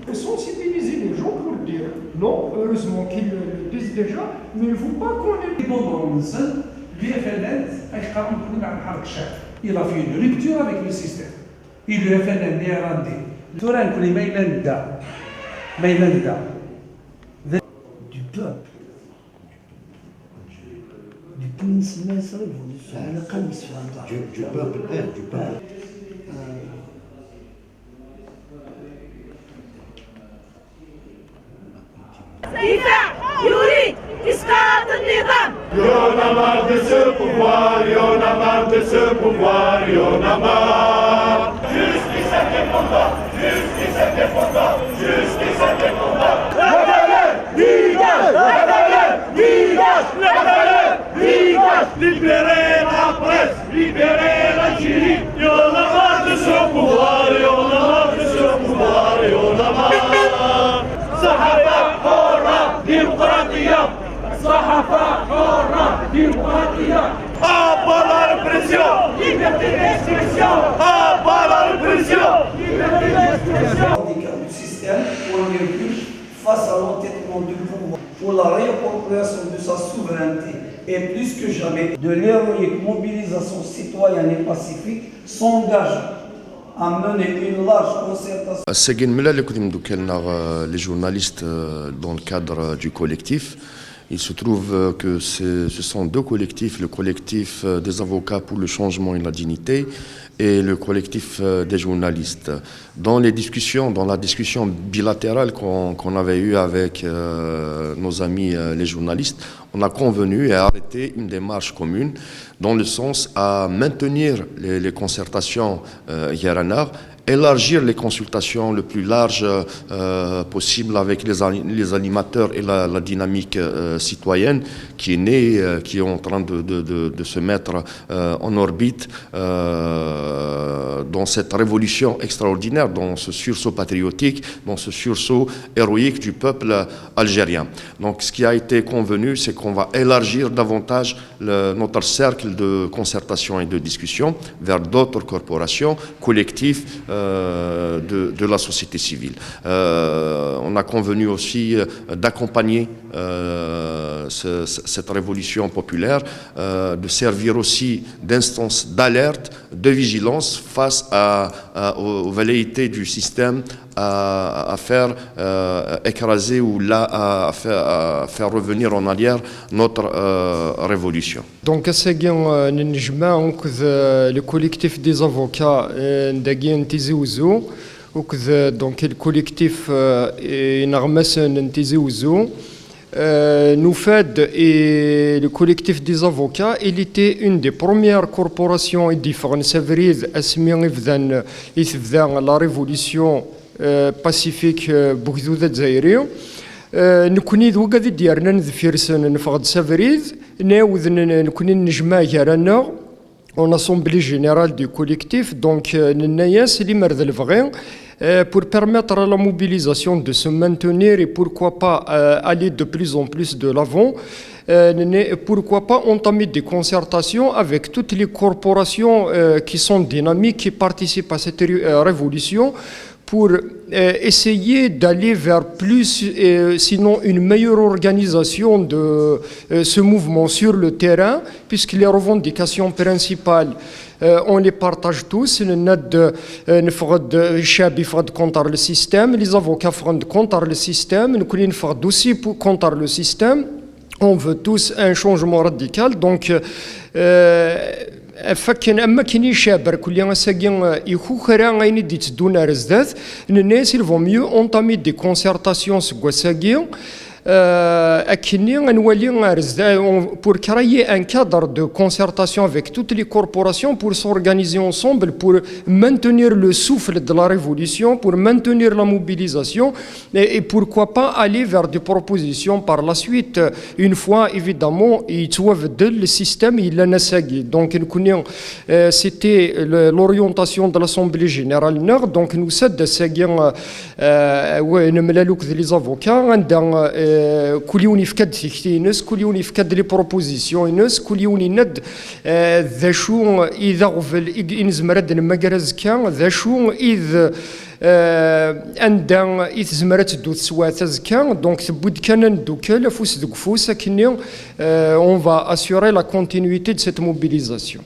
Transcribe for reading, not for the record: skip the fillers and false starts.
Et sensibiliser les gens pour le dire. Non, heureusement qu'ils le disent déjà, mais il ne faut pas qu'on ait... Il a fait une rupture avec le système. Il lui a fait un néerlandais. Du peuple. Du prince Mesre, du peuple, du peuple. يريد إسقاط النظام. Y'en a marre de ce pouvoir, y'en a marre de ce pouvoir, y'en a marre. Justice indépendante, justice indépendante, justice indépendante. Libérez la presse, libérez l'Algérie. Y'en a marre de ce pouvoir, y'en a marre de ce pouvoir, y'en a marre. صحافة حرة ديمقراطية صحافة حرة ديمقراطية أبا لا ريبريسيون liberté d'expression أبا لا ريبريسيون liberté d'expression du système pour un recul face à l'entêtement du pouvoir, pour la réappropriation de sa souveraineté et plus que jamais de l'héroïque mobilisation citoyenne et pacifique s'engage à mener une large concertation. Les journalistes dans le cadre du collectif. Il se trouve que ce sont deux collectifs, le collectif des avocats pour le changement et la dignité et le collectif des journalistes. Dans la discussion bilatérale qu'on avait eue avec nos amis les journalistes, on a convenu et arrêté une démarche commune dans le sens à maintenir les concertations hiérarchiques, élargir les consultations le plus large possible avec les animateurs et la dynamique citoyenne qui est née, qui est en train de se mettre en orbite dans cette révolution extraordinaire, dans ce sursaut patriotique, dans ce sursaut héroïque du peuple algérien. Donc ce qui a été convenu, c'est qu'on va élargir davantage notre cercle de concertation et de discussion vers d'autres corporations, collectifs, de la société civile. On a convenu aussi d'accompagner cette révolution populaire, de servir aussi d'instance d'alerte, de vigilance face aux velléités du système à faire écraser ou à faire revenir en arrière notre révolution. Donc, le collectif des avocats donc le collectif Noufed et le collectif des avocats, il était une des premières corporations différentes la révolution pacifique بوغدودة الجزائرية نكوني ذوق ذي ديارنا نذفير سنة نفقد سافريز ناوذ نكوني نجمع جارانا en assemblée générale du collectif, donc Nayas et Limerdel-Vrin, pour permettre à la mobilisation de se maintenir et pourquoi pas aller de plus en plus de l'avant, pourquoi pas entamer des concertations avec toutes les corporations qui sont dynamiques, qui participent à cette révolution, pour essayer d'aller vers plus, sinon une meilleure organisation de ce mouvement sur le terrain, puisque les revendications principales, on les partage tous. Contre le système, les avocats font contre le système, nous faisons aussi contre le système. On veut tous un changement radical, donc فكن اما كيني شابر كل ساكين يخو خرا غيني دي تدونا رزدات الناس يلفو ميو اونطامي دي كونسيرتاسيون سكوا ساكين pour créer un cadre de concertation avec toutes les corporations pour s'organiser ensemble, pour maintenir le souffle de la révolution, pour maintenir la mobilisation et pourquoi pas aller vers des propositions par la suite, une fois évidemment il le système il a nasagé. Donc c'était l'orientation de l'Assemblée générale nord, donc nous sommes les avocats كل يوم يفكد تيكتينس كل يوم يفكد لي بروبوزيسيون كل يوم يند ذا شو إذا غفل إنزمرد المجرز كان ذا شو إذا عندها إذا دو سوات كان دونك تبود كان ندوكال فوس دوك فوس كني on va assurer la continuité de cette mobilisation.